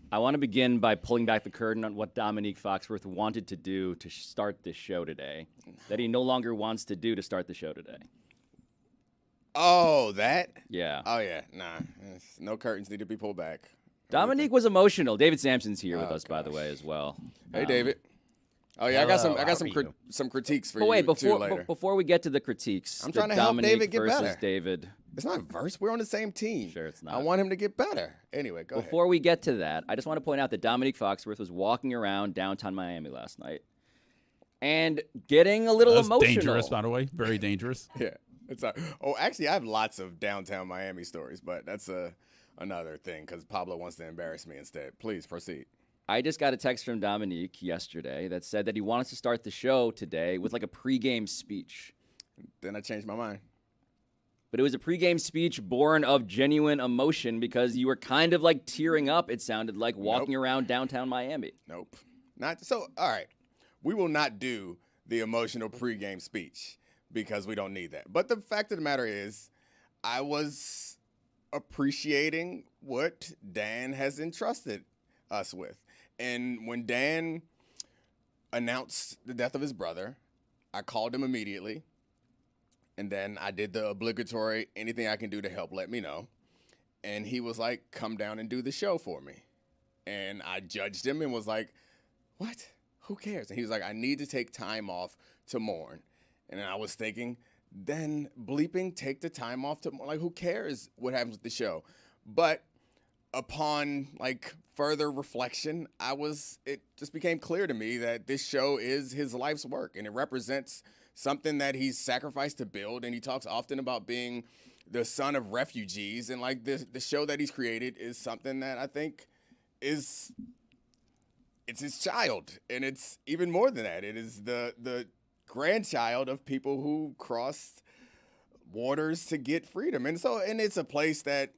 I want to begin by pulling back the curtain on what Dominique Foxworth wanted to do to start this show today, that he no longer wants to do to start the show today. Oh, that? Yeah. Oh, yeah. Nah. No curtains need to be pulled back. Dominique was emotional. David Sampson's here with us, by the way, as well. Hey, David. Oh yeah, Hello, I got some critiques for But wait, you too later. before we get to the critiques, I'm trying to help Dominique David get versus better. David. It's not verse. We're on the same team. Sure, it's not. I want him to get better. Anyway, go ahead. Before we get to that, I just want to point out that Dominique Foxworth was walking around downtown Miami last night and getting a little That's emotional. dangerous, by the way. Very dangerous. Yeah, it's actually, I have lots of downtown Miami stories, but that's another thing because Pablo wants to embarrass me instead. Please proceed. I just got a text from Dominique yesterday that said that he wanted to start the show today with like a pregame speech. Then I changed my mind. But it was a pregame speech born of genuine emotion because you were kind of like tearing up, it sounded like, walking around downtown Miami. Nope. Not so. All right. We will not do the emotional pregame speech because we don't need that. But the fact of the matter is, I was appreciating what Dan has entrusted us with. And when Dan announced the death of his brother, I called him immediately. And then I did the obligatory, anything I can do to help, let me know. And he was like, come down and do the show for me. And I judged him and was like, what? Who cares? And he was like, I need to take time off to mourn. And I was thinking, then bleeping, take the time off to mourn. Like, who cares what happens with the show? But upon like further reflection, it just became clear to me that this show is his life's work and it represents something that he's sacrificed to build. And he talks often about being the son of refugees. And like the show that he's created is something that I think it's his child. And it's even more than that. It is the grandchild of people who crossed waters to get freedom. And it's a place that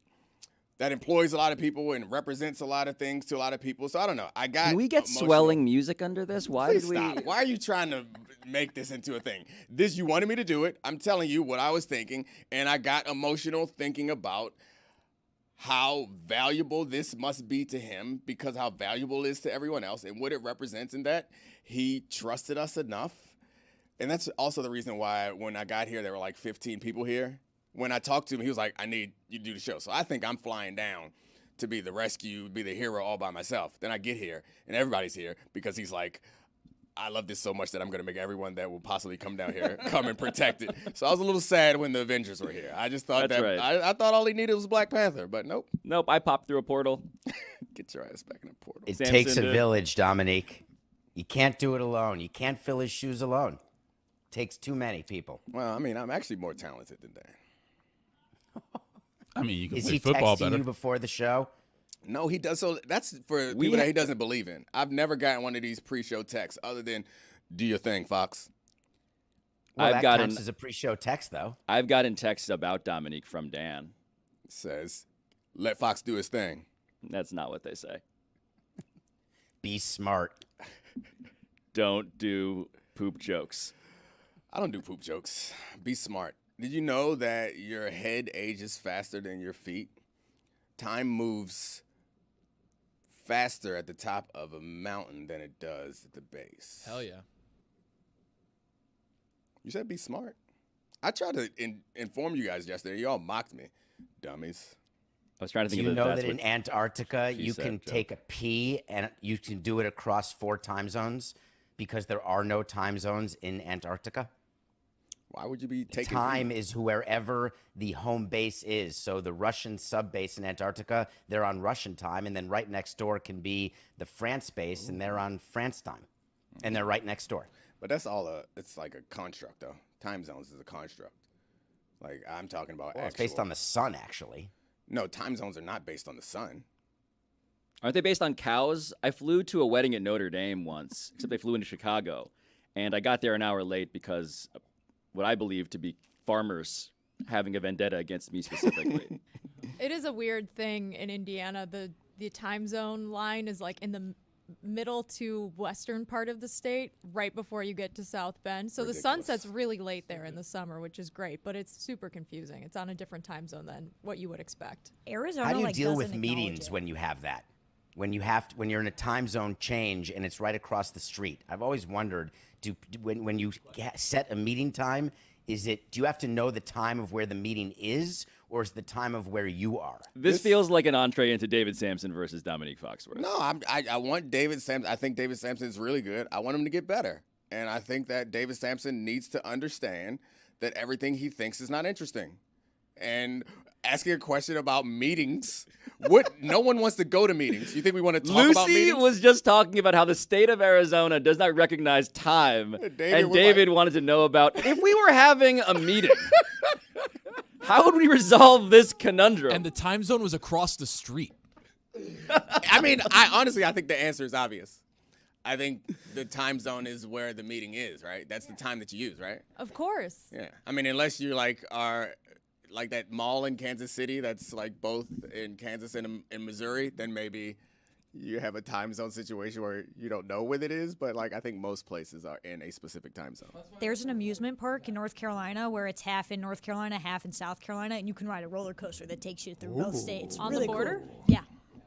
employs a lot of people and represents a lot of things to a lot of people. So I don't know. Can we get swelling music under this? Why Please did we? Stop. Why are you trying to make this into a thing? You wanted me to do it. I'm telling you what I was thinking, and I got emotional thinking about how valuable this must be to him because how valuable it is to everyone else and what it represents and that he trusted us enough. And that's also the reason why when I got here, there were like 15 people here. When I talked to him, he was like, I need you to do the show. So I think I'm flying down to be the rescue, be the hero all by myself. Then I get here, and everybody's here because he's like, I love this so much that I'm going to make everyone that will possibly come down here come and protect it. So I was a little sad when the Avengers were here. I just thought I thought all he needed was Black Panther, but nope. Nope, I popped through a portal. Get your ass back in a portal. It takes a village, Dominique. You can't do it alone. You can't fill his shoes alone. It takes too many people. Well, I mean, I'm actually more talented than Dan. I mean, you can Is play he football texting better. you before the show? No, he does. So that's for people that he doesn't believe in. I've never gotten one of these pre-show texts other than, do your thing, Fox. Well, that counts as a pre-show text, though. I've gotten texts about Dominique from Dan. It says, let Fox do his thing. That's not what they say. Be smart. Don't do poop jokes. I don't do poop jokes. Be smart. Did you know that your head ages faster than your feet? Time moves faster at the top of a mountain than it does at the base. Hell yeah. You said be smart. I tried to inform you guys yesterday. You all mocked me. Dummies. I was trying to think Do you of know that in Antarctica you said, can Joe. take a pee and you can do it across 4 time zones because there are no time zones in Antarctica? Why would you be taking Time is wherever the home base is. So the Russian sub base in Antarctica, they're on Russian time, and then right next door can be the France base, and they're on France time, and they're right next door. But that's all it's like a construct, though. Time zones is a construct. Like, I'm talking about Well, it's based on the sun, actually. No, time zones are not based on the sun. Aren't they based on cows? I flew to a wedding at Notre Dame once, except they flew into Chicago, and I got there an hour late because what I believe to be farmers having a vendetta against me specifically. It is a weird thing in Indiana. The time zone line is like in the middle to western part of the state right before you get to South Bend. So the sun sets really late there in the summer, which is great, but it's super confusing. It's on a different time zone than what you would expect. Arizona, How do you like, deal with doesn't acknowledge meetings it. when you have that? When you're in a time zone change and it's right across the street? I've always wondered, when you set a meeting time, do you have to know the time of where the meeting is, or is the time of where you are? This feels like an entree into David Sampson versus Dominique Foxworth. No, I want David Sampson. I think David Sampson is really good. I want him to get better. And I think that David Sampson needs to understand that everything he thinks is not interesting. And asking a question about meetings, no one wants to go to meetings. You think we want to talk about Lucy meetings? was just talking about how the state of Arizona does not recognize time. David wanted to know about if we were having a meeting, how would we resolve this conundrum? And the time zone was across the street. I mean, I think the answer is obvious. I think the time zone is where the meeting is, right? That's the time that you use, right? Of course. Yeah. I mean, unless you are like that mall in Kansas City that's like both in Kansas and in Missouri, then maybe you have a time zone situation where you don't know when it is. But like, I think most places are in a specific time zone. There's an amusement park in North Carolina where it's half in North Carolina, half in South Carolina, and you can ride a roller coaster that takes you through both states. On really the border? Cool. Yeah.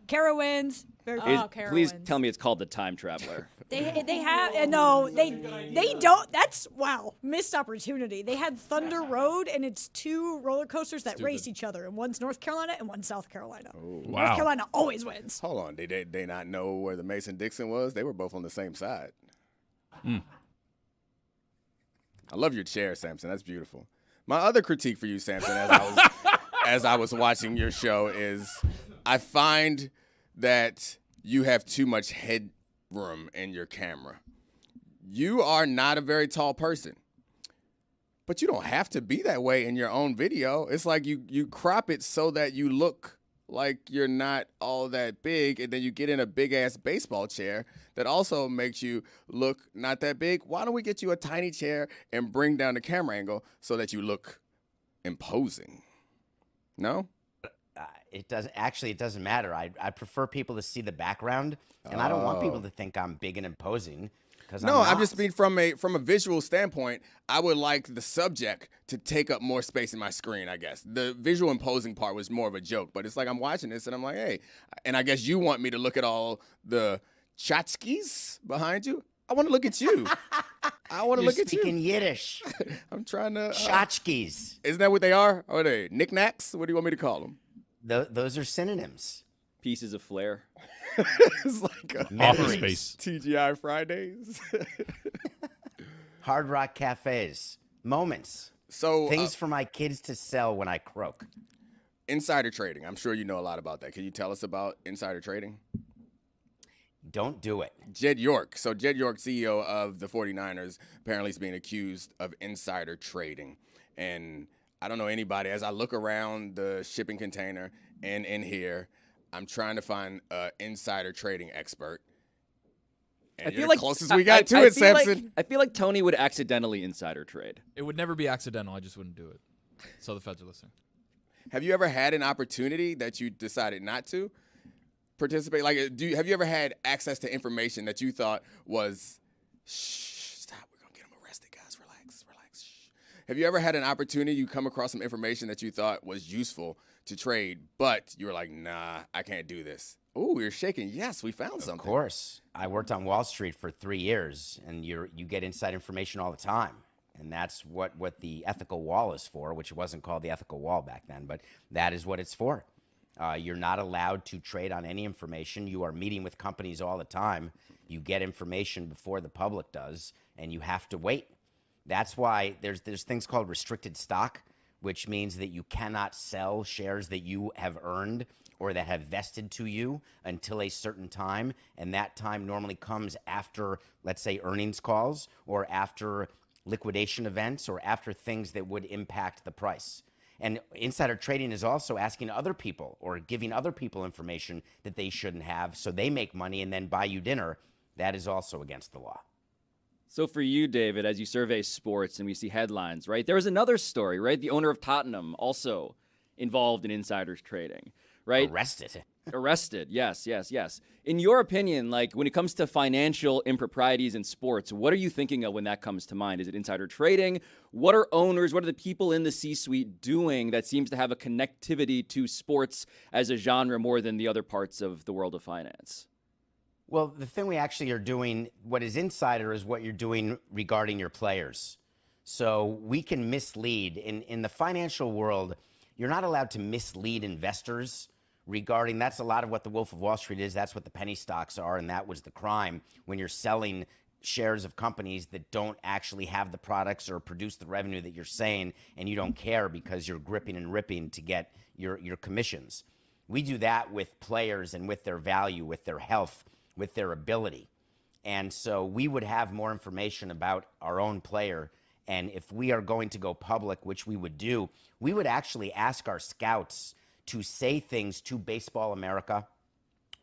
Carowinds. Very cool. Please tell me it's called the Time Traveler. They have no, they don't. That's missed opportunity. They had Thunder Road, and it's two roller coasters that race each other, and one's North Carolina and one's South Carolina. Wow. North Carolina always wins. Hold on. Did they not know where the Mason-Dixon was? They were both on the same side. I love your chair, Samson. That's beautiful. My other critique for you, Samson, as I was watching your show is I find that you have too much headroom in your camera. You are not a very tall person, but you don't have to be that way in your own video. It's like you crop it so that you look like you're not all that big, and then you get in a big-ass baseball chair that also makes you look not that big. Why don't we get you a tiny chair and bring down the camera angle so that you look imposing? No? It doesn't matter. I prefer people to see the background, and I don't want people to think I'm big and imposing. I'm just being from a visual standpoint. I would like the subject to take up more space in my screen, I guess. The visual imposing part was more of a joke, but it's like I'm watching this and I'm like, hey, and I guess you want me to look at all the tchotchkes behind you. I want to look at you. I want to look at you. You're speaking Yiddish. I'm trying to. Tchotchkes. Isn't that what they are? Or are they knickknacks? What do you want me to call them? Those are synonyms. Pieces of flair. It's like Office space. TGI Fridays. Hard Rock cafes. Moments. So Things for my kids to sell when I croak. insider trading. I'm sure you know a lot about that. Can you tell us about insider trading? Don't do it. Jed York. So Jed York, CEO of the 49ers, apparently is being accused of insider trading. And I don't know anybody. As I look around the shipping container and in here, I'm trying to find an insider trading expert. And you're the closest we got to it, Samson. I feel like Tony would accidentally insider trade. It would never be accidental. I just wouldn't do it. So the feds are listening. Have you ever had an opportunity that you decided not to participate? Like, have you ever had access to information that you thought was, shh, stop, we're going to get them arrested, guys, relax, shh. Have you ever had an opportunity, you come across some information that you thought was useful to trade, but you were like, nah, I can't do this? Ooh, you're shaking. Yes, we found something. Of course. I worked on Wall Street for 3 years, and you get inside information all the time. And that's what the ethical wall is for, which wasn't called the ethical wall back then, but that is what it's for. You're not allowed to trade on any information. You are meeting with companies all the time. You get information before the public does, and you have to wait. That's why there's things called restricted stock, which means that you cannot sell shares that you have earned or that have vested to you until a certain time, and that time normally comes after, let's say, earnings calls or after liquidation events or after things that would impact the price. And insider trading is also asking other people or giving other people information that they shouldn't have so they make money and then buy you dinner. That is also against the law. So for you, David, as you survey sports and we see headlines, right, there was another story, right? The owner of Tottenham also involved in insiders trading, right? Arrested. Arrested. Yes, yes, yes. In your opinion, like when it comes to financial improprieties in sports, what are you thinking of when that comes to mind? Is it insider trading? What are owners, what are the people in the C-suite doing that seems to have a connectivity to sports as a genre more than the other parts of the world of finance? Well, the thing we actually are doing, what is insider is what you're doing regarding your players. So we can mislead. In the financial world, you're not allowed to mislead investors regarding, that's a lot of what the Wolf of Wall Street is. That's what the penny stocks are, and that was the crime when you're selling shares of companies that don't actually have the products or produce the revenue that you're saying, and you don't care because you're gripping and ripping to get your commissions. We do that with players and with their value, with their health, with their ability. And so we would have more information about our own player. And if we are going to go public, which we would do, we would actually ask our scouts to say things to Baseball America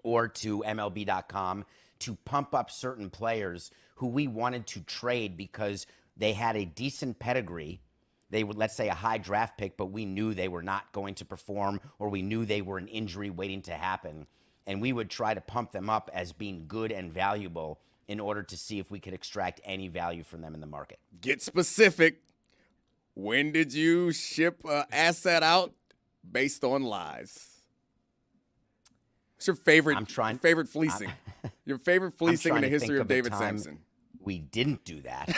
or to MLB.com to pump up certain players who we wanted to trade because they had a decent pedigree. They would, let's say, a high draft pick, but we knew they were not going to perform, or we knew they were an injury waiting to happen. And we would try to pump them up as being good and valuable in order to see if we could extract any value from them in the market. Get specific. When did you ship an asset out based on lies? What's your favorite? Favorite fleasing. Your favorite fleasing in the history of David Sampson. We didn't do that.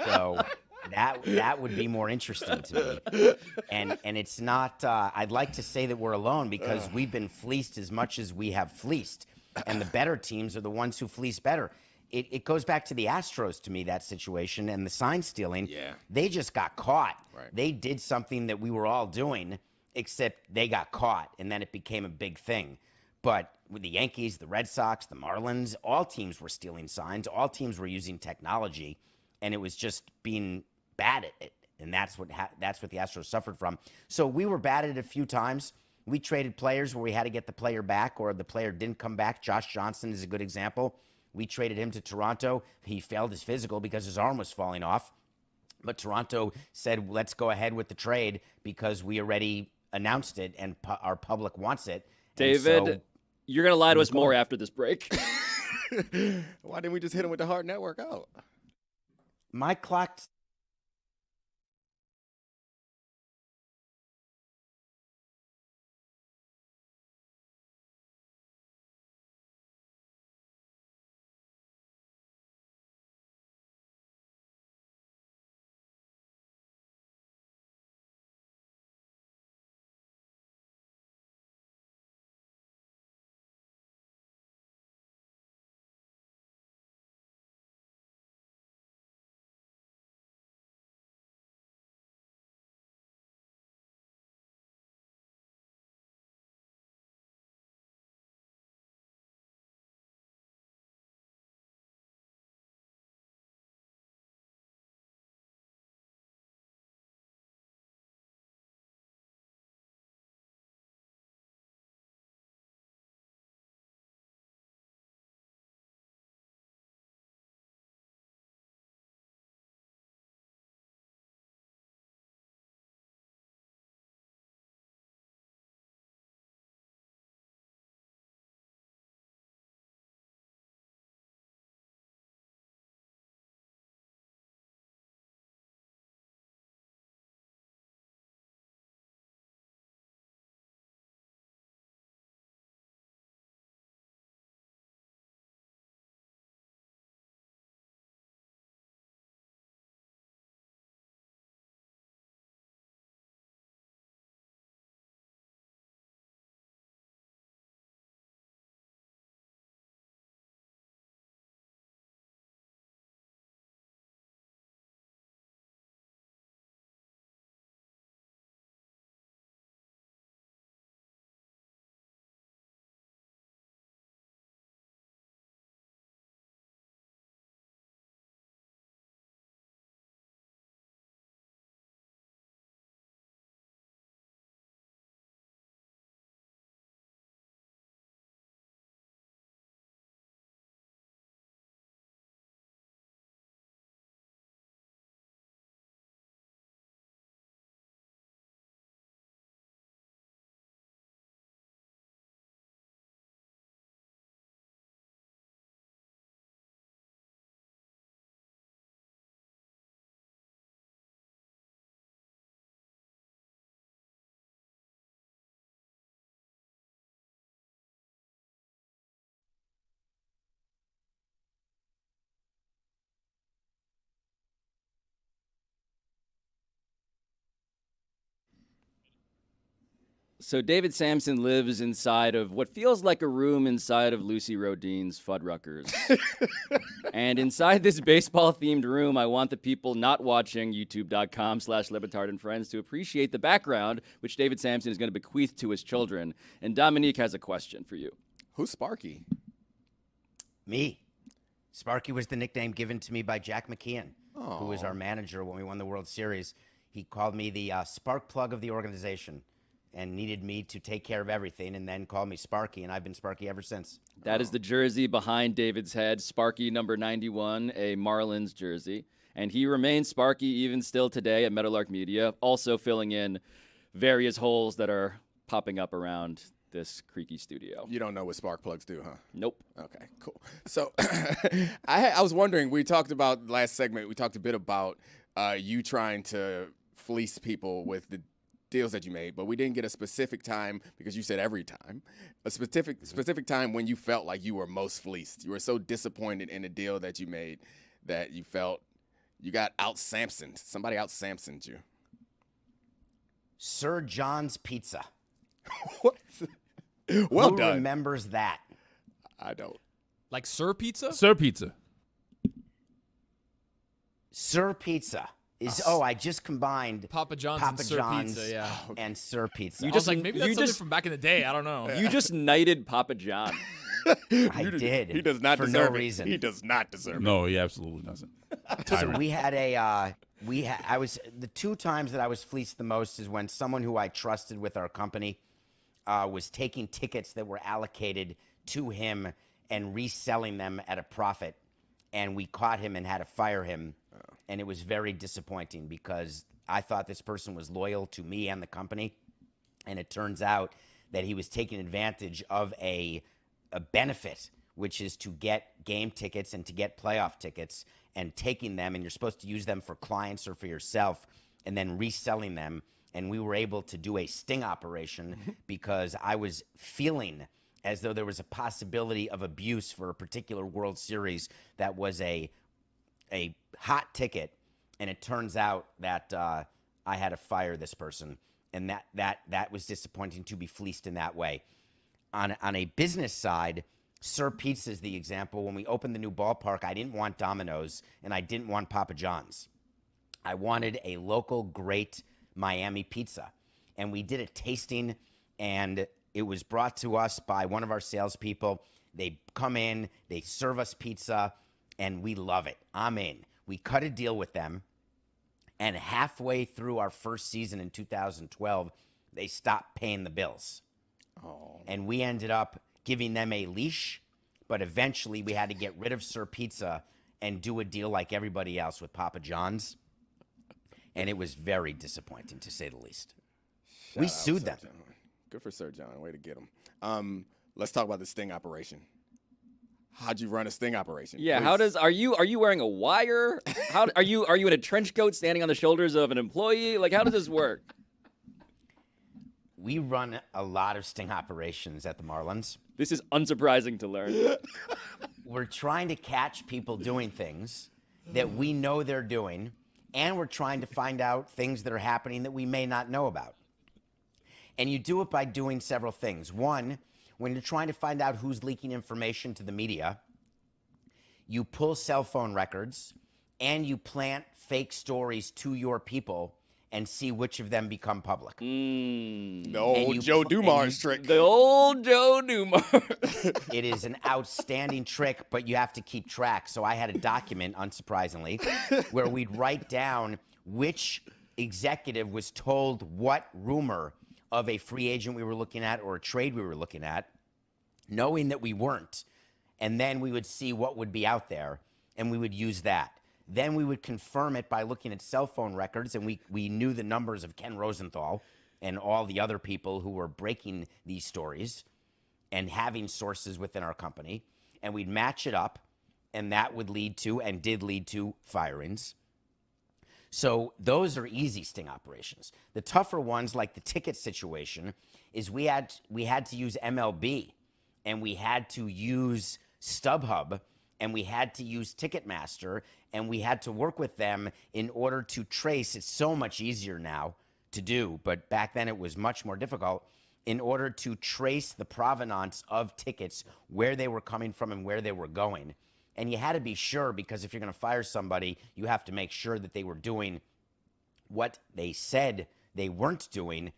So that would be more interesting to me. And it's not. I'd like to say that we're alone because we've been fleeced as much as we have fleeced, and the better teams are the ones who fleece better. It goes back to the Astros to me, that situation, and the sign stealing. Yeah. They just got caught. Right. They did something that we were all doing, except they got caught, and then it became a big thing. But with the Yankees, the Red Sox, the Marlins, all teams were stealing signs. All teams were using technology, and it was just being bad at it. And that's what the Astros suffered from. So we were bad at it a few times. We traded players where we had to get the player back, or the player didn't come back. Josh Johnson is a good example. We traded him to Toronto. He failed his physical because his arm was falling off. But Toronto said, let's go ahead with the trade because we already announced it and our public wants it. David, you're going to lie to us more after this break. Why didn't we just hit him with the hard network out? My clock So David Sampson lives inside of what feels like a room inside of Lucy Rodine's Fuddruckers. And inside this baseball-themed room, I want the people not watching youtube.com/Le Batard and Friends to appreciate the background, which David Sampson is going to bequeath to his children. And Dominique has a question for you. Who's Sparky? Me. Sparky was the nickname given to me by Jack McKeon, who was our manager when we won the World Series. He called me the spark plug of the organization and needed me to take care of everything, and then called me Sparky, and I've been Sparky ever since. That is the jersey behind David's head, Sparky number 91, a Marlins jersey. And he remains Sparky even still today at Meadowlark Media, also filling in various holes that are popping up around this creaky studio. You don't know what spark plugs do, huh? Nope. Okay, cool. So I was wondering, we talked about last segment, we talked a bit about you trying to fleece people with the deals that you made, but we didn't get a specific time because you said every time. A specific time when you felt like you were most fleeced. You were so disappointed in a deal that you made that you felt you got out-Samsoned. Somebody out-Samsoned you. Sir John's Pizza. What? Well Who done. remembers that? I don't. Like Sir Pizza? Sir Pizza. Sir Pizza is, I just combined Papa John's Papa and Sir John's Pizza, yeah. and Sir Pizza. I was like, maybe that's you something just- from back in the day. I don't know. You just knighted Papa John. I did. He does not for deserve no it. reason. He does not deserve it. No, he absolutely doesn't. So we had I was the two times that I was fleeced the most is when someone who I trusted with our company was taking tickets that were allocated to him and reselling them at a profit, and we caught him and had to fire him, and it was very disappointing because I thought this person was loyal to me and the company, and it turns out that he was taking advantage of a benefit, which is to get game tickets and to get playoff tickets, and taking them, and you're supposed to use them for clients or for yourself, and then reselling them. And we were able to do a sting operation because I was feeling as though there was a possibility of abuse for a particular World Series that was a hot ticket, and it turns out that I had to fire this person, and that was disappointing to be fleeced in that way. On a business side, Sir Pizza is the example. When we opened the new ballpark, I didn't want Domino's and I didn't want Papa John's. I wanted a local great Miami pizza. And we did a tasting, and it was brought to us by one of our salespeople. They come in, they serve us pizza, and we love it. I'm in. We cut a deal with them, and halfway through our first season in 2012, they stopped paying the bills. And we ended up giving them a leash, but eventually we had to get rid of Sir Pizza and do a deal like everybody else with Papa John's. And it was very disappointing, to say the least. We sued them. John. Good for Sir John. Way to get him. Let's talk about the sting operation. How'd you run a sting operation? Yeah, Please. are you wearing a wire? How are you in a trench coat standing on the shoulders of an employee? Like, how does this work? We run a lot of sting operations at the Marlins. This is unsurprising to learn. We're trying to catch people doing things that we know they're doing, and we're trying to find out things that are happening that we may not know about. And you do it by doing several things. One, when you're trying to find out who's leaking information to the media, you pull cell phone records and you plant fake stories to your people and see which of them become public. The old Joe Dumars trick. The old Joe Dumars. It is an outstanding trick, but you have to keep track. So I had a document, unsurprisingly, where we'd write down which executive was told what rumor of a free agent we were looking at or a trade we were looking at, knowing that we weren't. And then we would see what would be out there, and we would use that. Then we would confirm it by looking at cell phone records, and we knew the numbers of Ken Rosenthal and all the other people who were breaking these stories and having sources within our company. And we'd match it up, and that would lead to, and did lead to, firings. So those are easy sting operations. The tougher ones, like the ticket situation, is we had to use MLB, and we had to use StubHub, and we had to use Ticketmaster, and we had to work with them in order to trace. It's so much easier now to do, but back then it was much more difficult. in order to trace the provenance of tickets, where they were coming from and where they were going. And you had to be sure, because if you're going to fire somebody, you have to make sure that they were doing what they said they weren't doing.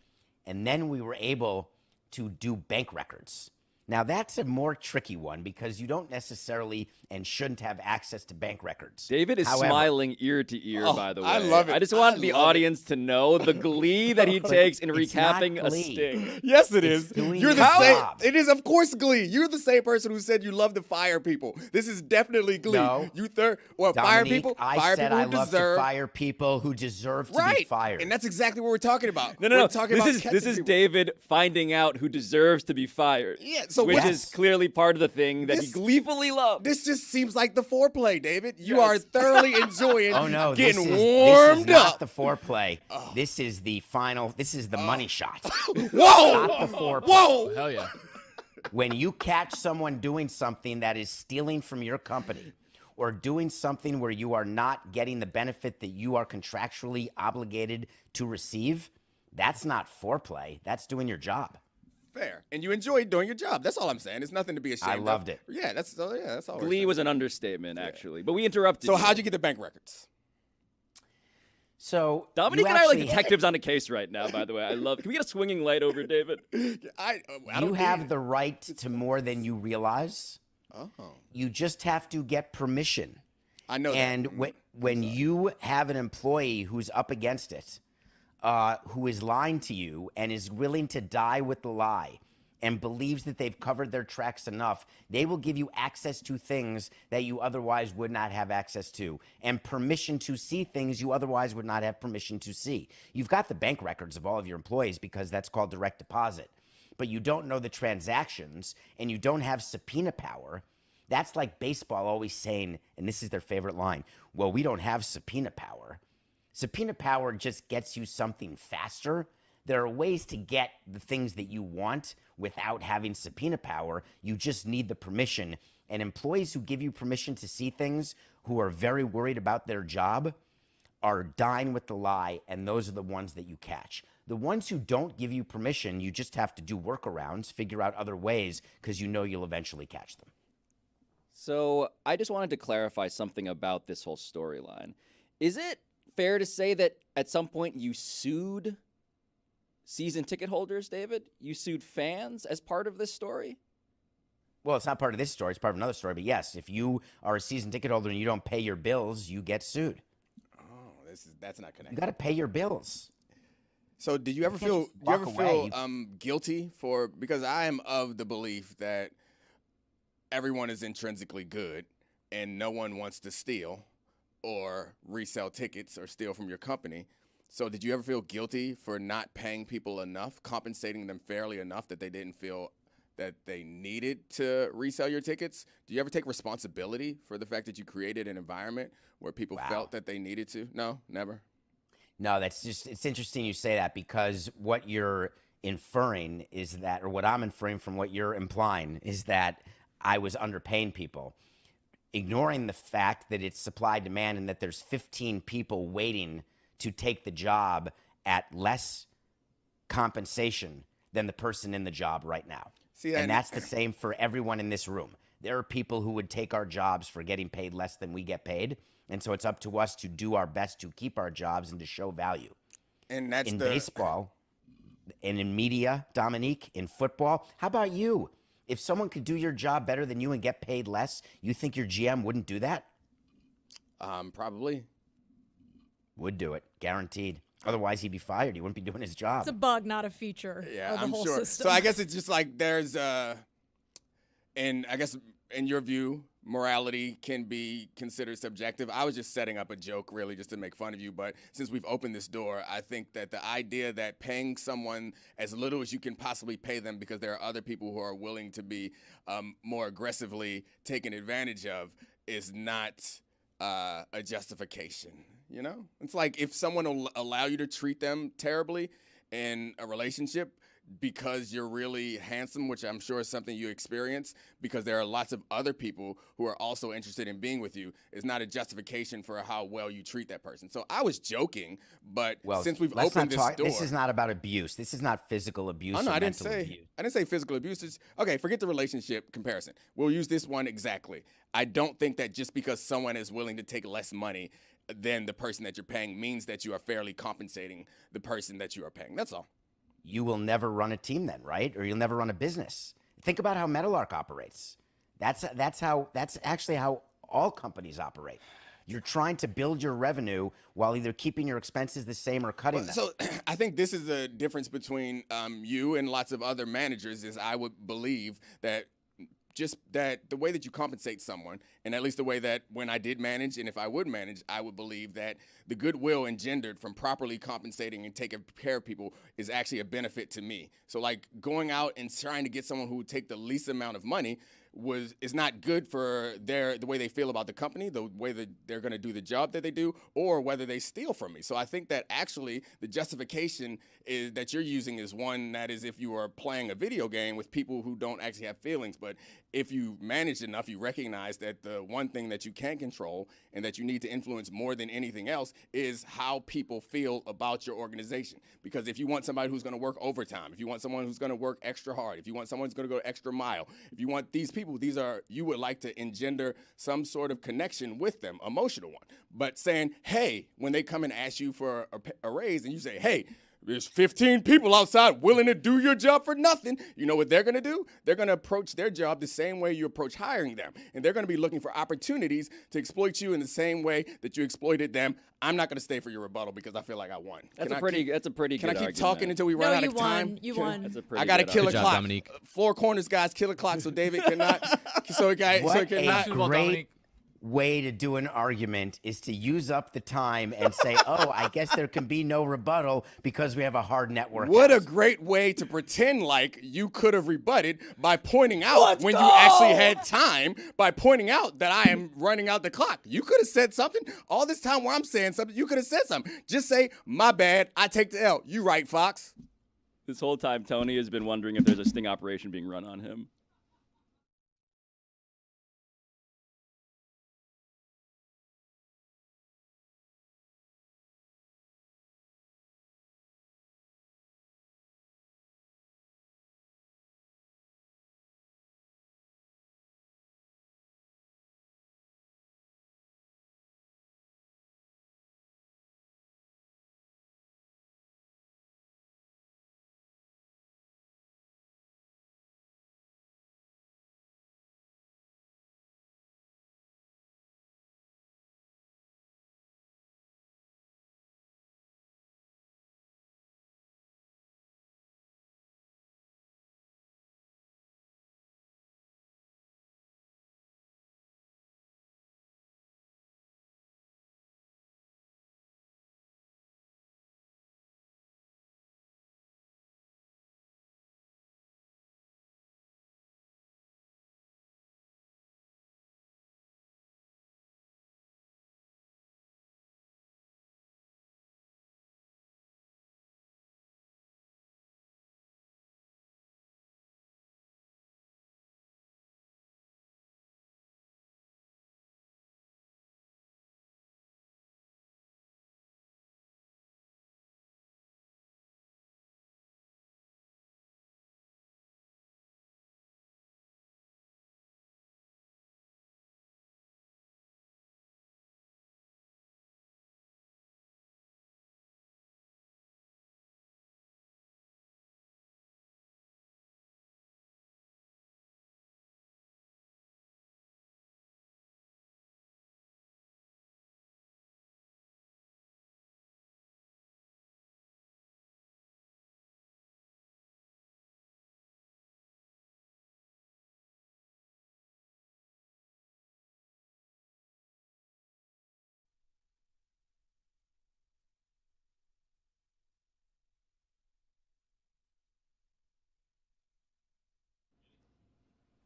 And then we were able to do bank records. Now, that's a more tricky one because you don't necessarily and shouldn't have access to bank records. David is However, smiling ear to ear, by the way. I love it. I just want the audience to know the glee that he takes in it's not recapping a glee. sting. Yes, it It's is. doing You're your the same. job. It is, of course, Glee. You're the same person who said you love to fire people. This is definitely Glee. No. Fire Dominique, people. I Fire said people I who love deserve. to fire people who deserve to be Right, fired. and that's exactly what we're talking about. No. We're talking about This catching is people. David finding out who deserves to be fired. Yeah, so which what's- is clearly part of the thing that he This- gleefully loves. This just seems like the foreplay, David. You Yes. are thoroughly enjoying Oh no! getting this warmed is not up. the foreplay. This is the final. This is the money shot. Whoa! Not the foreplay. Whoa! Hell yeah. When you catch someone doing something that is stealing from your company, or doing something where you are not getting the benefit that you are contractually obligated to receive, that's not foreplay. That's doing your job. Fair. And you enjoyed doing your job. That's all I'm saying. It's nothing to be ashamed of. I loved it. Yeah, that's all. we're Glee saying. was an understatement, actually. But we interrupted. So how'd you get the bank records? So Dominique you and I are like actually- detectives on a case right now, by the way. I love. Can we get a swinging light over David? I You don't have need- the right to more than you realize. Oh, You just have to get permission. I know And that. when you have an employee who's up against it, who is lying to you and is willing to die with the lie and believes that they've covered their tracks enough, they will give you access to things that you otherwise would not have access to, and permission to see things you otherwise would not have permission to see. You've got the bank records of all of your employees because that's called direct deposit, but you don't know the transactions and you don't have subpoena power. That's like baseball always saying, and this is their favorite line, well, we don't have subpoena power. Subpoena power just gets you something faster. There are ways to get the things that you want without having subpoena power. You just need the permission. And employees who give you permission to see things, who are very worried about their job, are dying with the lie, and those are the ones that you catch. The ones who don't give you permission, you just have to do workarounds, figure out other ways, because you know you'll eventually catch them. So I just wanted to clarify something about this whole storyline. Is it fair to say that at some point you sued season ticket holders, David? You sued fans as part of this story? Well, it's not part of this story. It's part of another story. But yes, if you are a season ticket holder and you don't pay your bills, you get sued. Oh, that's not You connected. got to pay your bills. So did you ever can't feel? just Do you ever walk feel away. guilty for? Because I am of the belief that everyone is intrinsically good, and no one wants to steal or resell tickets or steal from your company. So did you ever feel guilty for not paying people enough, compensating them fairly enough that they didn't feel that they needed to resell your tickets? Do you ever take responsibility for the fact that you created an environment where people Wow. felt that they needed to? No, never. No, it's interesting you say that, because what you're inferring is that, or what I'm inferring from what you're implying, is that I was underpaying people, ignoring the fact that it's supply demand and that there's 15 people waiting to take the job at less compensation than the person in the job right now. See, And that's the same for everyone in this room. There are people who would take our jobs for getting paid less than we get paid. And so it's up to us to do our best to keep our jobs and to show value. and that's In the baseball and in media, Dominique, in football, how about you? If someone could do your job better than you and get paid less, you think your GM wouldn't do that? probably. Would do it, guaranteed. Otherwise, he'd be fired. He wouldn't be doing his job. It's a bug, not a feature Yeah, of the I'm whole sure. system. So I guess it's just like there's and I guess in your view, morality can be considered subjective. I was just setting up a joke really just to make fun of you, but since we've opened this door, I think that the idea that paying someone as little as you can possibly pay them because there are other people who are willing to be more aggressively taken advantage of is not a justification. You know, it's like if someone will allow you to treat them terribly in a relationship, because you're really handsome, which I'm sure is something you experience, because there are lots of other people who are also interested in being with you, is not a justification for how well you treat that person. So I was joking, but since we've opened this door, this is not about abuse. This is not physical abuse. Oh, no, or I didn't mental abuse. say physical abuse. Okay, forget the relationship comparison. We'll use this one exactly. I don't think that just because someone is willing to take less money than the person that you're paying means that you are fairly compensating the person that you are paying. That's all. You will never run a team then, right? Or you'll never run a business. Think about how Metalark operates. That's actually how all companies operate. You're trying to build your revenue while either keeping your expenses the same or cutting them. So I think this is the difference between you and lots of other managers is I would believe that just that the way that you compensate someone, and at least the way that when I did manage and if I would manage, I would believe that the goodwill engendered from properly compensating and taking care of people is actually a benefit to me. So like going out and trying to get someone who would take the least amount of money is not good for the way they feel about the company, the way that they're going to do the job that they do, or whether they steal from me. So I think that actually the justification is that you're using is one that is if you are playing a video game with people who don't actually have feelings. But if you manage enough, you recognize that the one thing that you can control and that you need to influence more than anything else is how people feel about your organization. Because if you want somebody who's going to work overtime, if you want someone who's going to work extra hard, if you want someone who's going to go extra mile, if you want these people, you would like to engender some sort of connection with them, emotional one. But saying, hey, when they come and ask you for a raise and you say, hey, there's 15 people outside willing to do your job for nothing. You know what they're going to do? They're going to approach their job the same way you approach hiring them. And they're going to be looking for opportunities to exploit you in the same way that you exploited them. I'm not going to stay for your rebuttal because I feel like I won. That's a pretty good argument. Can I keep talking until we run out of time? You won. That's a pretty I got to good kill a Good job, clock. Dominique. Four corners, guys, kill a clock so David cannot. What cannot. a great way to do an argument is to use up the time and say, oh, I guess there can be no rebuttal because we have a hard network. What a great way to pretend like you could have rebutted by pointing out you actually had time, by pointing out that I am running out the clock. You could have said something. All this time while I'm saying something, you could have said something. Just say, my bad, I take the L. You right, Fox. This whole time, Tony has been wondering if there's a sting operation being run on him.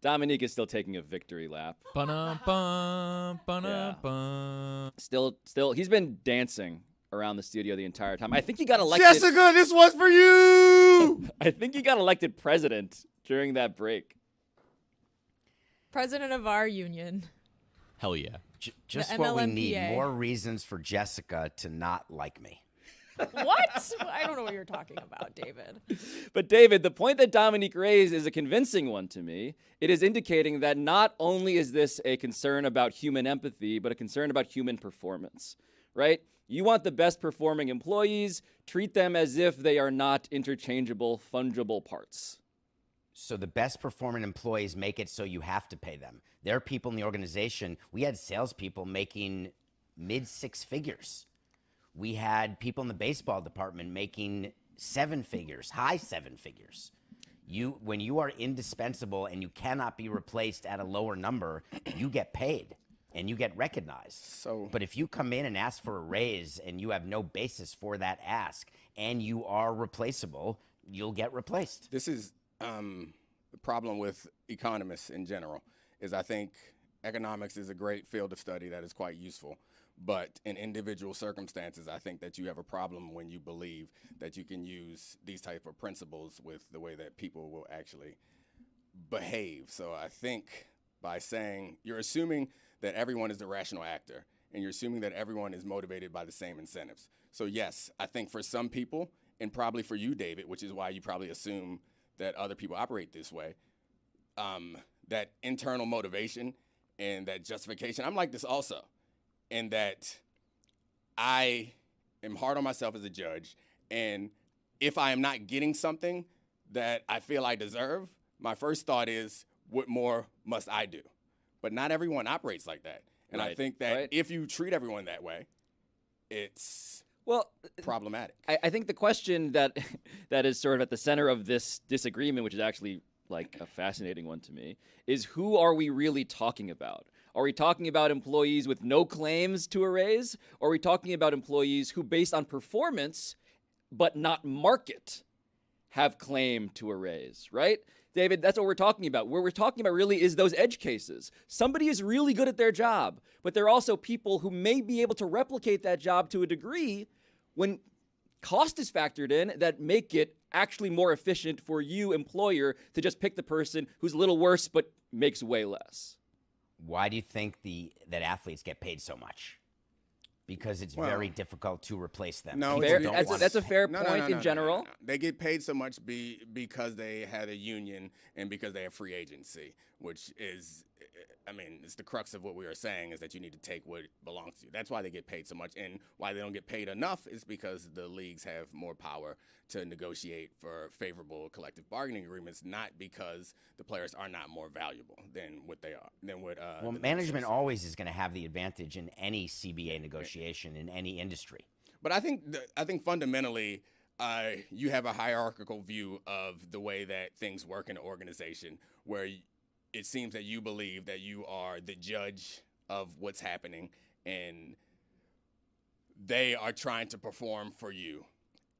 Dominique is still taking a victory lap. Ba-dum-bum, ba-dum-bum. Still, he's been dancing around the studio the entire time. I think he got elected. Jessica, this was for you. I think he got elected president during that break. President of our union. Hell yeah. Just what we need, MLMPA. more reasons for Jessica to not like me. What? I don't know what you're talking about, David. But David, the point that Dominique raised is a convincing one to me. It is indicating that not only is this a concern about human empathy, but a concern about human performance, right? You want the best performing employees, treat them as if they are not interchangeable, fungible parts. So the best performing employees make it so you have to pay them. There are people in the organization. We had salespeople making mid six figures. We had people in the baseball department making seven figures, high seven figures. When you are indispensable and you cannot be replaced at a lower number, you get paid and you get recognized. But if you come in and ask for a raise and you have no basis for that ask and you are replaceable, you'll get replaced. This is the problem with economists in general, is I think economics is a great field of study that is quite useful. But in individual circumstances, I think that you have a problem when you believe that you can use these type of principles with the way that people will actually behave. So I think by saying you're assuming that everyone is a rational actor and you're assuming that everyone is motivated by the same incentives. So yes, I think for some people, and probably for you, David, which is why you probably assume that other people operate this way, that internal motivation and that justification, I'm like this also. And that I am hard on myself as a judge, and if I am not getting something that I feel I deserve, my first thought is, what more must I do? But not everyone operates like that. And I think that if you treat everyone that way, it's problematic. I think the question that is sort of at the center of this disagreement, which is actually like a fascinating one to me, is who are we really talking about? Are we talking about employees with no claims to a raise? Or are we talking about employees who, based on performance, but not market, have claim to a raise, right? David, that's what we're talking about. What we're talking about really is those edge cases. Somebody is really good at their job, but there are also people who may be able to replicate that job to a degree when cost is factored in that make it actually more efficient for you, employer, to just pick the person who's a little worse but makes way less. Why do you think that athletes get paid so much? Because it's very difficult to replace them. No, that's a fair point in general. No. They get paid so much because they had a union and because they have free agency, which is, I mean, it's the crux of what we are saying, is that you need to take what belongs to you. That's why they get paid so much. And why they don't get paid enough is because the leagues have more power to negotiate for favorable collective bargaining agreements, not because the players are not more valuable than what they are. Well, management always is going to have the advantage in any CBA negotiation in any industry. But I think fundamentally, you have a hierarchical view of the way that things work in an organization, where it seems that you believe that you are the judge of what's happening, and they are trying to perform for you.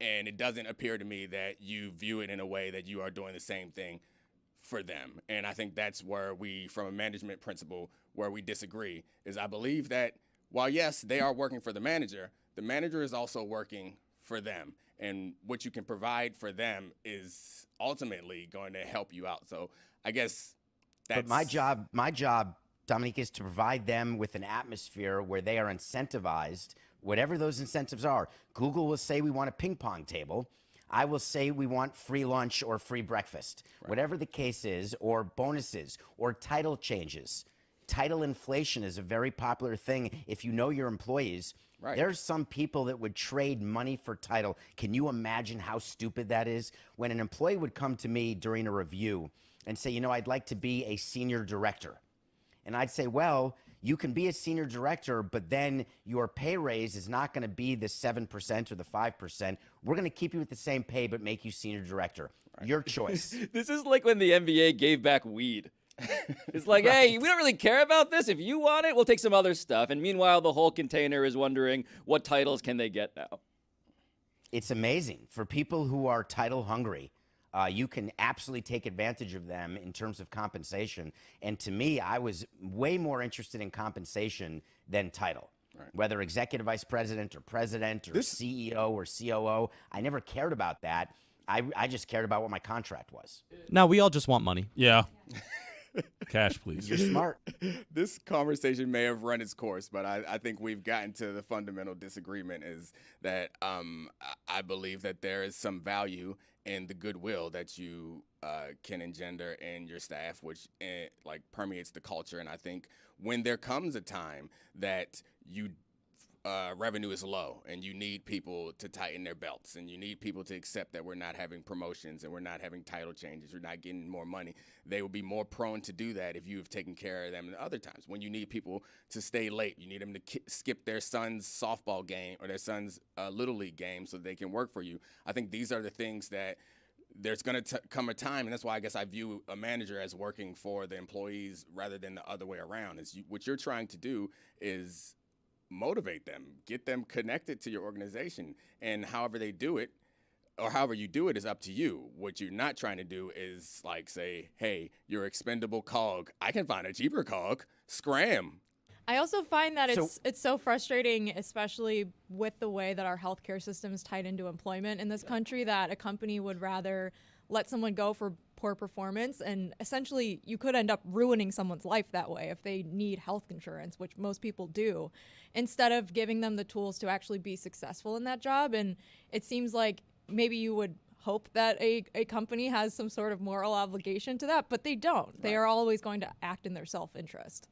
And it doesn't appear to me that you view it in a way that you are doing the same thing for them. And I think that's where we, from a management principle, where we disagree, is I believe that while, yes, they are working for the manager is also working for them. And what you can provide for them is ultimately going to help you out. So I guess that's... But my job, Dominique, is to provide them with an atmosphere where they are incentivized, whatever those incentives are. Google will say we want a ping pong table. I will say we want free lunch or free breakfast. Right. Whatever the case is, or bonuses, or title changes. Title inflation is a very popular thing. If you know your employees, there's some people that would trade money for title. Can you imagine how stupid that is? When an employee would come to me during a review and say, I'd like to be a senior director. And I'd say, well, you can be a senior director, but then your pay raise is not going to be the 7% or the 5%. We're going to keep you with the same pay, but make you senior director. Right. Your choice. This is like when the NBA gave back weed. It's like, hey, we don't really care about this. If you want it, we'll take some other stuff. And meanwhile, the whole container is wondering what titles can they get now. It's amazing. For people who are title hungry, you can absolutely take advantage of them in terms of compensation. And to me, I was way more interested in compensation than title. whether executive vice president or president or CEO or COO. I never cared about that. I just cared about what my contract was. Now we all just want money. Yeah. Cash, please. You're smart. This conversation may have run its course, but I think we've gotten to the fundamental disagreement is that I believe that there is some value in the goodwill that you can engender in your staff, which like permeates the culture. And I think when there comes a time that revenue is low and you need people to tighten their belts and you need people to accept that we're not having promotions and we're not having title changes, we're not getting more money, they will be more prone to do that if you have taken care of them in other times. When you need people to stay late, you need them to skip their son's softball game or their son's Little League game so they can work for you. I think these are the things that there's going to come a time, and that's why I guess I view a manager as working for the employees rather than the other way around. What you're trying to do is motivate them, get them connected to your organization, and however they do it or however you do it is up to you. What you're not trying to do is like say, hey, you're expendable cog. I can find a cheaper cog. Scram. I also find that it's so frustrating, especially with the way that our healthcare system is tied into employment in this country, that a company would rather let someone go for poor performance, and essentially you could end up ruining someone's life that way if they need health insurance, which most people do, instead of giving them the tools to actually be successful in that job. And it seems like maybe you would hope that a company has some sort of moral obligation to that, but they don't. Right. They are always going to act in their self-interest.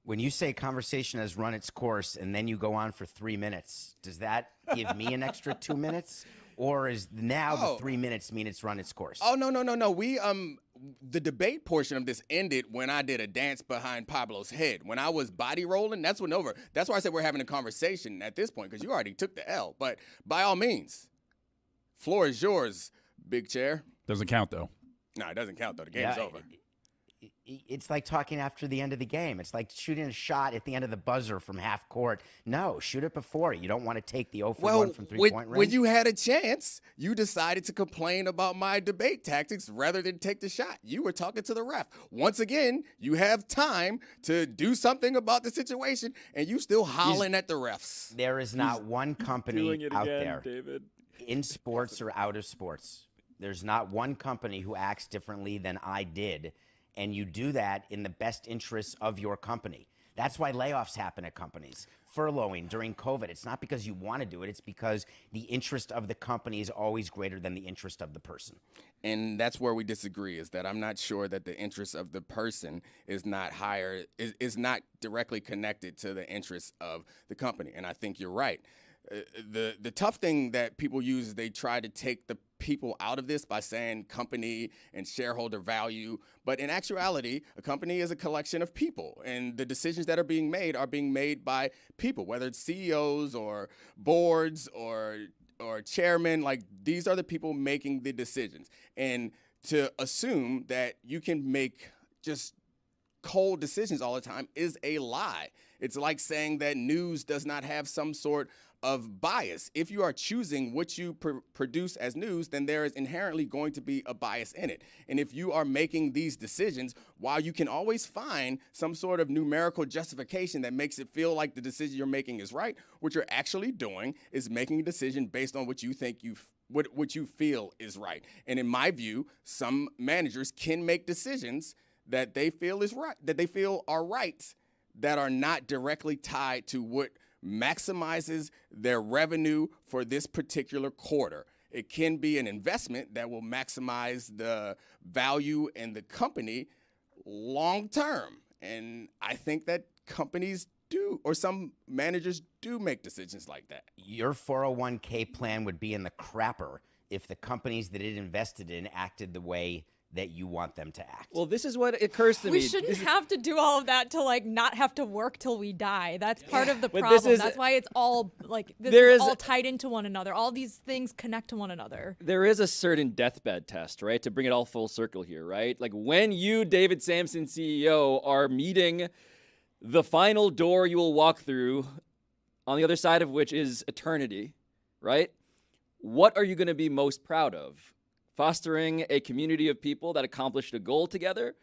When you say conversation has run its course and then you go on for 3 minutes, does that give me an extra 2 minutes? Or is now the 3 minutes mean it's run its course? Oh, no. We, the debate portion of this ended when I did a dance behind Pablo's head. When I was body rolling, that's when over. That's why I said we're having a conversation at this point, because you already took the L. But by all means, floor is yours, big chair. Doesn't count, though. No, it doesn't count, though. The game's over. It's like talking after the end of the game. It's like shooting a shot at the end of the buzzer from half court. No, shoot it before. You don't want to take the 0 for 1 from three-point range. When you had a chance, you decided to complain about my debate tactics rather than take the shot. You were talking to the ref. Once again, you have time to do something about the situation, and you still hollering at the refs. There is not one company out there David. in sports or out of sports. There's not one company who acts differently than I did. And you do that in the best interests of your company. That's why layoffs happen at companies. Furloughing during COVID. It's not because you want to do it. It's because the interest of the company is always greater than the interest of the person. And that's where we disagree, is that I'm not sure that the interest of the person is not higher, is not directly connected to the interests of the company. And I think you're right. The tough thing that people use is they try to take the people out of this by saying company and shareholder value. But in actuality, a company is a collection of people, and the decisions that are being made by people, whether it's CEOs or boards or chairmen. Like, these are the people making the decisions. And to assume that you can make just cold decisions all the time is a lie. It's like saying that news does not have some sort of bias. If you are choosing what you produce as news, then there is inherently going to be a bias in it. And if you are making these decisions, while you can always find some sort of numerical justification that makes it feel like the decision you're making is right, what you're actually doing is making a decision based on what you think what you feel is right. And in my view, some managers can make decisions that they feel is right, that they feel are right, that are not directly tied to what maximizes their revenue for this particular quarter. It can be an investment that will maximize the value in the company long term. And I think that companies do, or some managers do, make decisions like that. Your 401k plan would be in the crapper if the companies that it invested in acted the way that you want them to act. Well, this is what occurs to me. We shouldn't have to do all of that to like not have to work till we die. That's part of the But problem. That's why it's all like this is all tied into one another. All these things connect to one another. There is a certain deathbed test, right? To bring it all full circle here, right? Like when you, David Sampson, CEO, are meeting the final door you will walk through, on the other side of which is eternity, right? What are you going to be most proud of? Fostering a community of people that accomplished a goal together,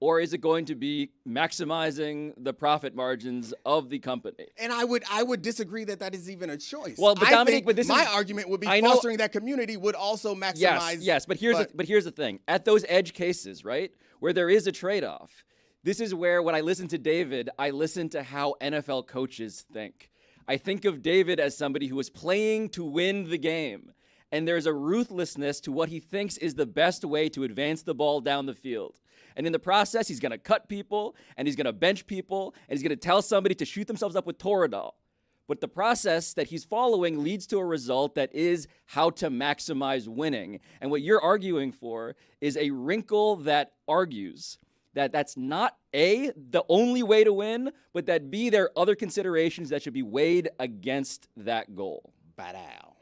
or is it going to be maximizing the profit margins of the company? And I would disagree that is even a choice. Well, but I Dominic, think but this my is, argument would be I know, fostering that community would also maximize. Yes, but here's the thing. At those edge cases, right, where there is a trade-off, this is where when I listen to David, I listen to how NFL coaches think. I think of David as somebody who is playing to win the game. And there's a ruthlessness to what he thinks is the best way to advance the ball down the field. And in the process, he's going to cut people, and he's going to bench people, and he's going to tell somebody to shoot themselves up with Toradol. But the process that he's following leads to a result that is how to maximize winning. And what you're arguing for is a wrinkle that argues that that's not A, the only way to win, but that B, there are other considerations that should be weighed against that goal. Badaw.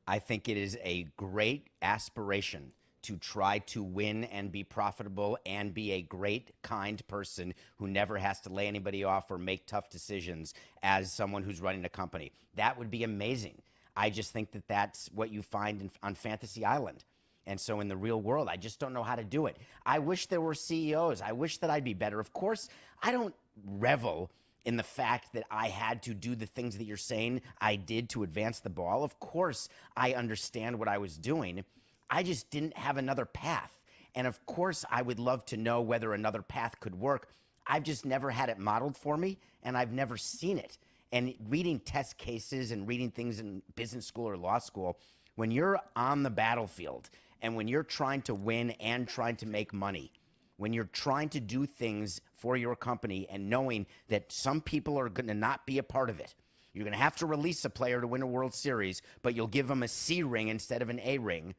I think it is a great aspiration to try to win and be profitable and be a great, kind person who never has to lay anybody off or make tough decisions as someone who's running a company. That would be amazing. I just think that that's what you find on Fantasy Island. And so in the real world, I just don't know how to do it. I wish there were CEOs. I wish that I'd be better. Of course, I don't revel in the fact that I had to do the things that you're saying I did to advance the ball. Of course, I understand what I was doing. I just didn't have another path. And of course, I would love to know whether another path could work. I've just never had it modeled for me, and I've never seen it. And reading test cases and reading things in business school or law school, when you're on the battlefield and when you're trying to win and trying to make money, when you're trying to do things for your company and knowing that some people are going to not be a part of it. You're going to have to release a player to win a World Series, but you'll give them a C ring instead of an A ring.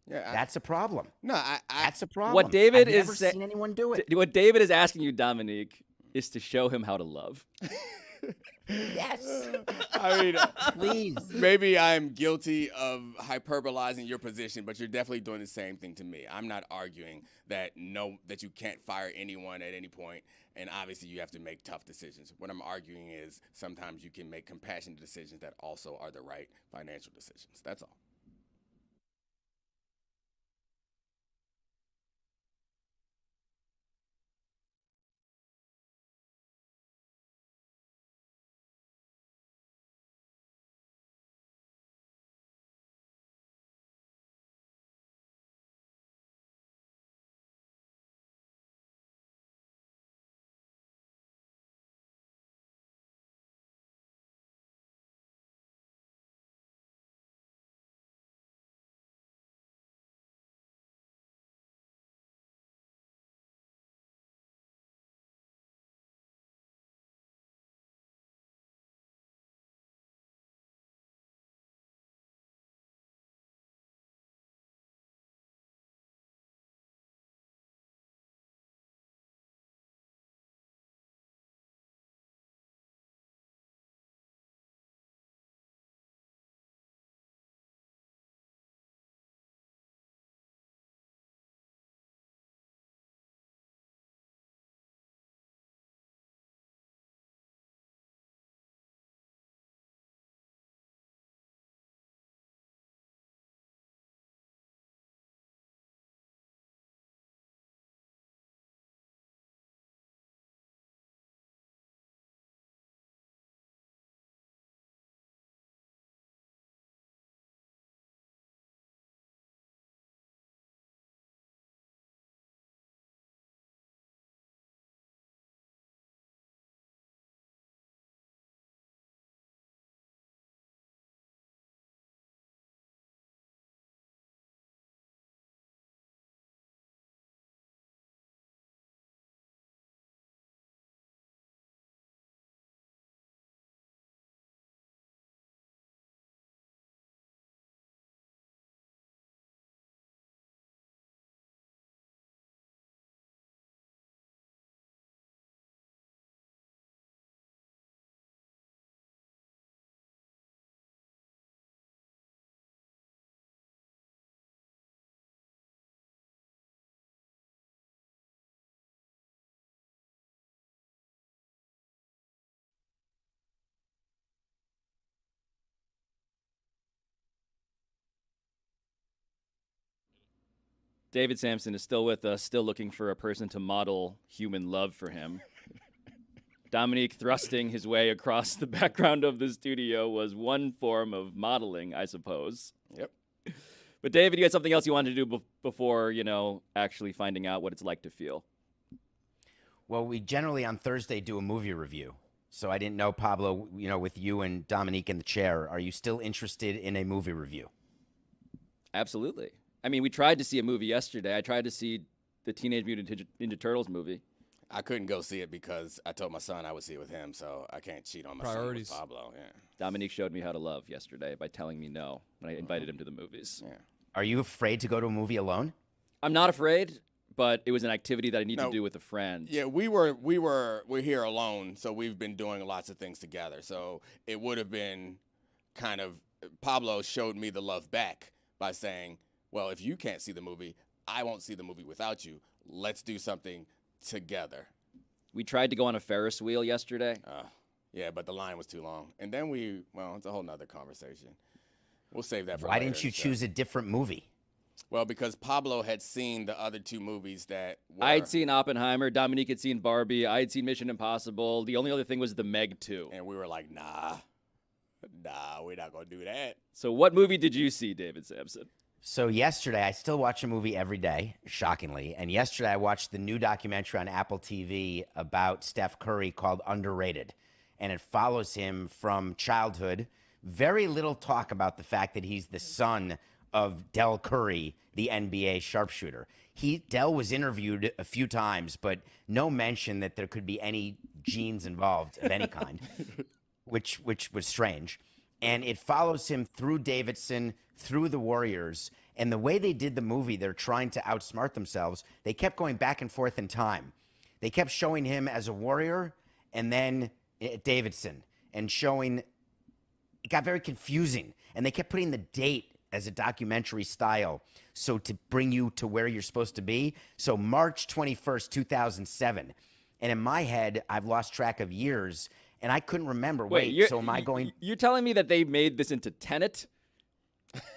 Yeah, that's a problem. No, that's a problem. What David I've is never seen anyone do it. What David is asking you, Dominique, is to show him how to love. Yes. I mean, please. Maybe I'm guilty of hyperbolizing your position, but you're definitely doing the same thing to me. I'm not arguing that you can't fire anyone at any point, and obviously you have to make tough decisions. What I'm arguing is sometimes you can make compassionate decisions that also are the right financial decisions. That's all. David Sampson is still with us, still looking for a person to model human love for him. Dominique thrusting his way across the background of the studio was one form of modeling, I suppose. Yep. But David, you had something else you wanted to do before, actually finding out what it's like to feel. Well, we generally on Thursday do a movie review. So I didn't know, Pablo, with you and Dominique in the chair, are you still interested in a movie review? Absolutely. I mean, we tried to see a movie yesterday. I tried to see the Teenage Mutant Ninja Turtles movie. I couldn't go see it because I told my son I would see it with him, so I can't cheat on my Priorities. son with Pablo. Yeah. Dominique showed me how to love yesterday by telling me no when I invited him to the movies. Yeah. Are you afraid to go to a movie alone? I'm not afraid, but it was an activity that I need to do with a friend. Yeah, we're here alone, so we've been doing lots of things together. So it would have been kind of Pablo showed me the love back by saying, "Well, if you can't see the movie, I won't see the movie without you. Let's do something together." We tried to go on a Ferris wheel yesterday. Yeah, but the line was too long. And then it's a whole nother conversation. We'll save that for Why later didn't you in the show. choose a different movie? Well, because Pablo had seen the other two movies that were... I'd seen Oppenheimer. Dominique had seen Barbie. I had seen Mission Impossible. The only other thing was The Meg 2. And we were like, nah, we're not going to do that. So what movie did you see, David Sampson? So yesterday, I still watch a movie every day, shockingly. And yesterday, I watched the new documentary on Apple TV about Steph Curry called Underrated. And it follows him from childhood. Very little talk about the fact that he's the son of Del Curry, the NBA sharpshooter. Del was interviewed a few times, but no mention that there could be any genes involved of any kind, which was strange. And it follows him through Davidson, through the Warriors. And the way they did the movie, they're trying to outsmart themselves. They kept going back and forth in time. They kept showing him as a Warrior and then Davidson and showing... It got very confusing. And they kept putting the date as a documentary style, so to bring you to where you're supposed to be. So March 21st, 2007. And in my head, I've lost track of years, and I couldn't remember. So am I going... You're telling me that they made this into Tenet?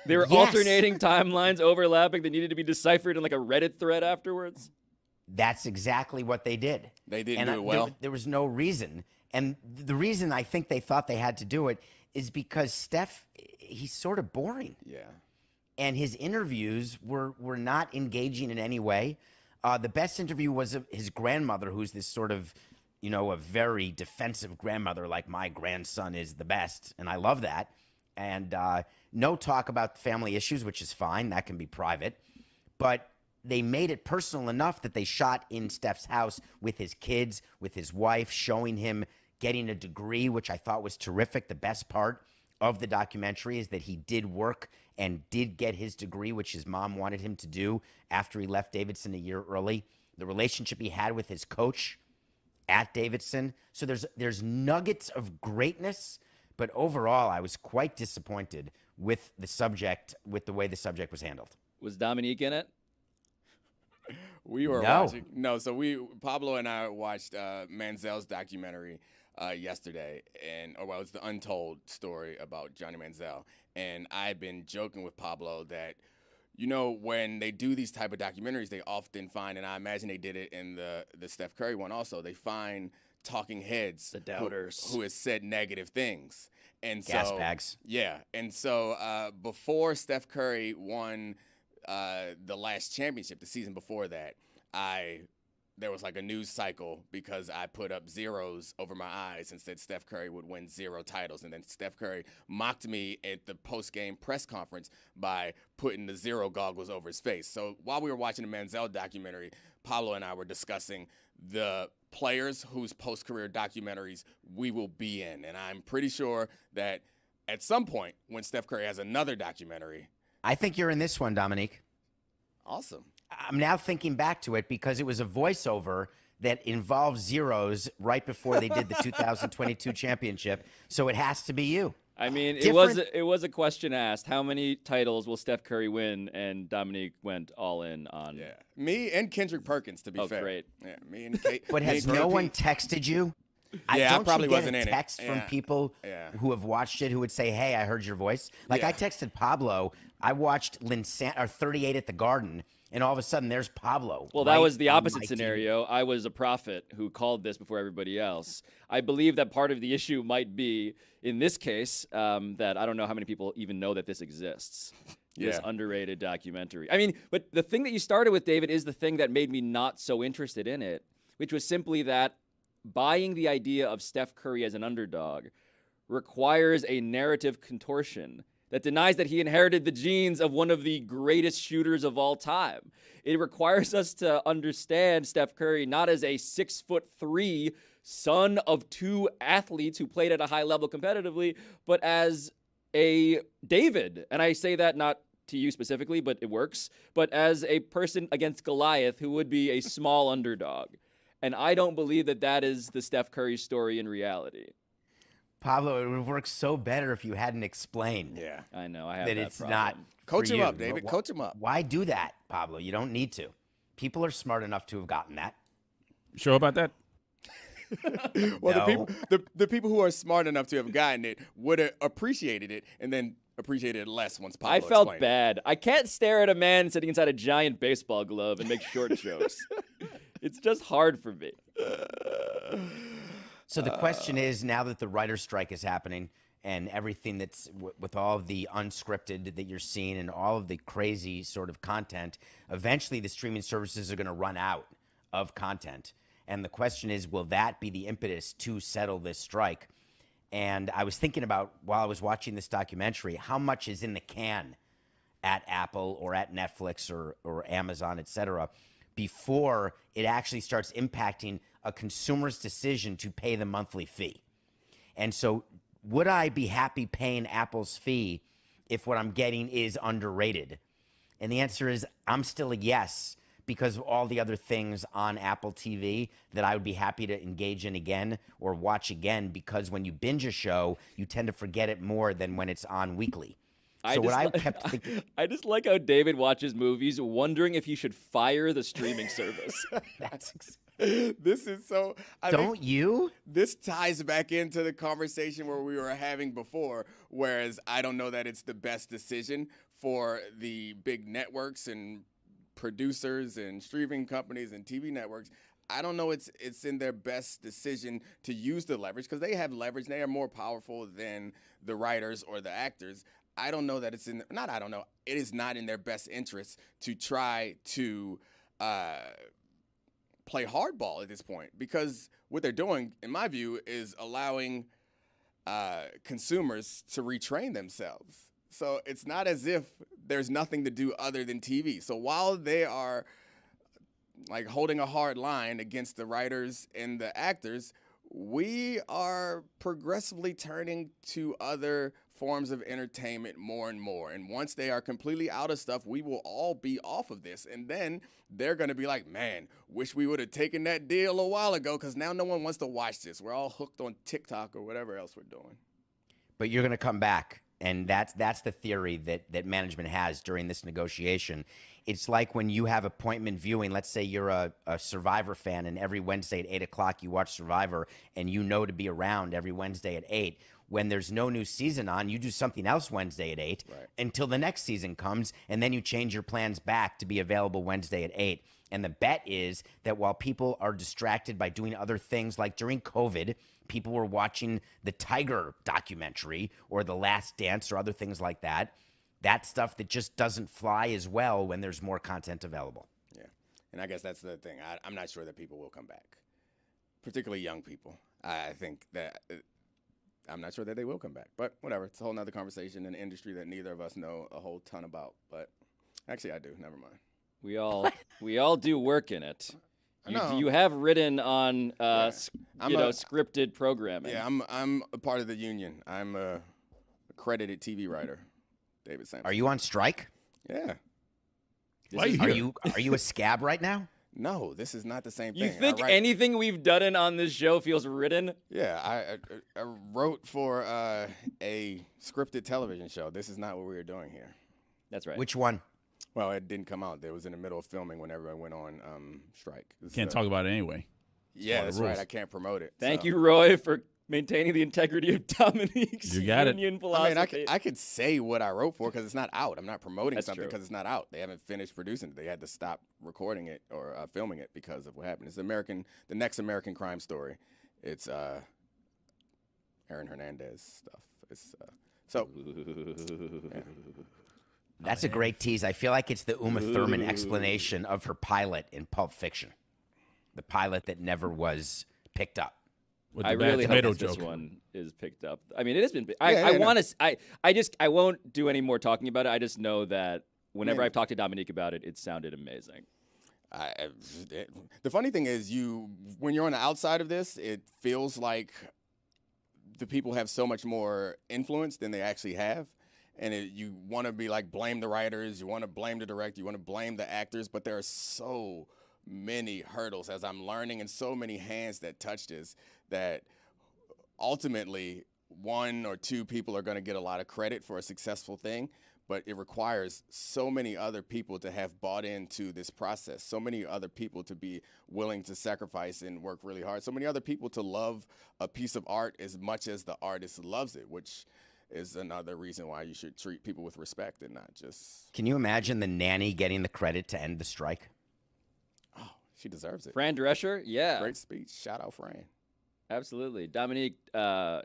They were Yes. alternating timelines, overlapping. They needed to be deciphered in like a Reddit thread afterwards? That's exactly what they did. They didn't And do it well. There was no reason. And the reason I think they thought they had to do it is because Steph, he's sort of boring. Yeah. And his interviews were not engaging in any way. The best interview was of his grandmother, who's this sort of, a very defensive grandmother, like my grandson is the best. And I love that. And no talk about family issues, which is fine. That can be private. But they made it personal enough that they shot in Steph's house with his kids, with his wife, showing him getting a degree, which I thought was terrific. The best part of the documentary is that he did work and did get his degree, which his mom wanted him to do after he left Davidson a year early. The relationship he had with his coach at Davidson. So there's nuggets of greatness, but overall I was quite disappointed with the way the subject was handled. Was Dominique in it? We were No. watching. No, so Pablo and I watched Manziel's documentary yesterday, it's the untold story about Johnny Manziel. And I had been joking with Pablo that, when they do these type of documentaries, they often find, and I imagine they did it in the Steph Curry one also, they find talking heads, The doubters. who has said negative things. And Gas so, bags. Yeah. And so before Steph Curry won the last championship, the season before that, there was like a news cycle because I put up zeros over my eyes and said Steph Curry would win 0 titles. And then Steph Curry mocked me at the post-game press conference by putting the 0 goggles over his face. So while we were watching the Manziel documentary, Pablo and I were discussing the players whose post-career documentaries we will be in. And I'm pretty sure that at some point when Steph Curry has another documentary. I think you're in this one, Dominique. Awesome. I'm now thinking back to it because it was a voiceover that involved zeros right before they did the 2022 championship. So it has to be you. I mean, Different- it was a question asked. How many titles will Steph Curry win? And Dominique went all in on. Yeah. Me and Kendrick Perkins, to be fair. Great. Yeah, me and Kate. But me has and no KP. one texted you? Yeah, I don't probably you get wasn't a in it. text from Yeah. people Yeah. who have watched it who would say, "Hey, I heard your voice." Like I Yeah. texted Pablo. I watched 38 at the Garden, and all of a sudden there's Pablo. Well, that right was the on opposite my TV. scenario. I was a prophet who called this before everybody else. I believe that part of the issue might be, in this case, that I don't know how many people even know that this exists. This Yeah. underrated documentary. I mean, but the thing that you started with, David, is the thing that made me not so interested in it, which was simply that buying the idea of Steph Curry as an underdog requires a narrative contortion that denies that he inherited the genes of one of the greatest shooters of all time. It requires us to understand Steph Curry not as a 6'3" son of two athletes who played at a high level competitively, but as a David. And I say that not to you specifically, but it works, but as a person against Goliath who would be a small underdog. And I don't believe that that is the Steph Curry story in reality. Pablo, it would work so better if you hadn't explained Yeah. I know, I have that that it's problem. not. Coach for him you. up, David. But Coach him up. Why do that, Pablo? You don't need to. People are smart enough to have gotten that. Sure about that? Well, No. the people who are smart enough to have gotten it would have appreciated it and then appreciated it less once Pablo I felt explained it. bad. I can't stare at a man sitting inside a giant baseball glove and make short jokes. It's just hard for me. So the question is, now that the writer's strike is happening and everything that's with all of the unscripted that you're seeing and all of the crazy sort of content, eventually the streaming services are going to run out of content. And the question is, will that be the impetus to settle this strike? And I was thinking about, while I was watching this documentary, how much is in the can at Apple or at Netflix or Amazon, et cetera, before it actually starts impacting a consumer's decision to pay the monthly fee. And so would I be happy paying Apple's fee if what I'm getting is underrated? And the answer is I'm still a yes, because of all the other things on Apple TV that I would be happy to engage in again or watch again, because when you binge a show, you tend to forget it more than when it's on weekly. So what I kept thinking, I just like how David watches movies wondering if he should fire the streaming service. This is so. I don't think you? this ties back into the conversation where we were having before, whereas I don't know that it's the best decision for the big networks and producers and streaming companies and TV networks. I don't know it's in their best decision to use the leverage, because they have leverage. They are more powerful than the writers or the actors. I don't know that it's in, not I don't know, it is not in their best interest to try to play hardball at this point, because what they're doing, in my view, is allowing consumers to retrain themselves. So it's not as if there's nothing to do other than TV. So while they are like holding a hard line against the writers and the actors, we are progressively turning to other forms of entertainment more and more. And once they are completely out of stuff, we will all be off of this. And then they're going to be like, man, wish we would have taken that deal a while ago, because now no one wants to watch this. We're all hooked on TikTok or whatever else we're doing. But you're going to come back. And that's the theory that management has during this negotiation. It's like when you have appointment viewing. Let's say you're a Survivor fan, and every Wednesday at 8 o'clock you watch Survivor, and you know to be around every Wednesday at 8. When there's no new season on, you do something else Wednesday at 8 until the next season comes, and then you change your plans back to be available Wednesday at 8. And the bet is that while people are distracted by doing other things, like during COVID, people were watching the Tiger documentary or The Last Dance or other things like that. That stuff that just doesn't fly as well when there's more content available. Yeah. And I guess that's the thing. I'm not sure that people will come back, particularly young people. I think that I'm not sure that they will come back. But whatever. It's a whole nother conversation in an industry that neither of us know a whole ton about. But actually, I do. Never mind. We all do work in it. No. You have written on I'm scripted programming. Yeah, I'm a part of the union. I'm a accredited TV writer, David Sampson. Are you on strike? Yeah. Why are you Are you a scab right now? No, this is not the same thing. You think I write- anything we've done on this show feels written? Yeah, I wrote for a scripted television show. This is not what we were doing here. That's right. Which one? Well, it didn't come out. It was in the middle of filming when everyone went on strike. Can't talk about it anyway. Yeah, the that's rules. right. I can't promote it. Thank so. you, Roy, for maintaining the integrity of Dominique's You got it. union I philosophy. mean, I could say what I wrote for because it's not out. I'm not promoting That's something true. because it's not out. They haven't finished producing it. They had to stop recording it or filming it because of what happened. It's the next American crime story. It's Aaron Hernandez stuff. It's yeah. That's a great tease. I feel like it's the Uma Thurman explanation of her pilot in Pulp Fiction. The pilot that never was picked up. With I the bad really hope tomato that this joke. one is picked up. I mean, it has been. Yeah, I no. want to. I won't do any more talking about it. I just know that whenever Yeah. I've talked to Dominique about it, it sounded amazing. The funny thing is, when you're on the outside of this, it feels like the people have so much more influence than they actually have. And you want to be like, blame the writers, you want to blame the director, you want to blame the actors, but there are so many hurdles as I'm learning and so many hands that touch this that ultimately one or two people are going to get a lot of credit for a successful thing, but it requires so many other people to have bought into this process, so many other people to be willing to sacrifice and work really hard, so many other people to love a piece of art as much as the artist loves it, which is another reason why you should treat people with respect and not just... Can you imagine the nanny getting the credit to end the strike? Oh, she deserves it. Fran Drescher, yeah, Great speech. Shout out Fran. absolutely. Dominique,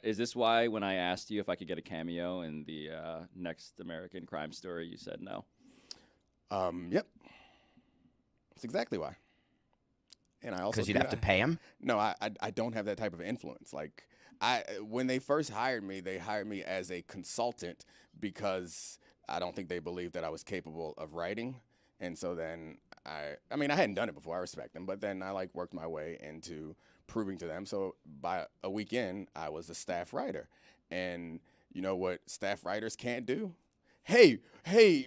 is this why when I asked you if I could get a cameo in the next American crime story, you said no? Yep. That's exactly why. And I also Because you'd have to pay him? No, I don't have that type of influence. Like when they first hired me, they hired me as a consultant because I don't think they believed that I was capable of writing. And so then I mean, I hadn't done it before. I respect them, but then I worked my way into proving to them. So by a weekend, I was a staff writer. And you know what staff writers can't do? Hey,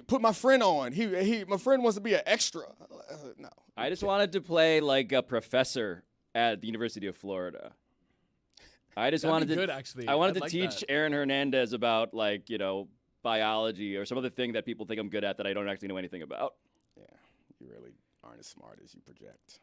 put my friend on. My friend wants to be an extra. No. I just wanted to play like a professor at the University of Florida. I just That'd wanted be to. good, actually. I wanted I'd to like teach that. Aaron Hernandez about biology or some other thing that people think I'm good at that I don't actually know anything about. Yeah, you really aren't as smart as you project.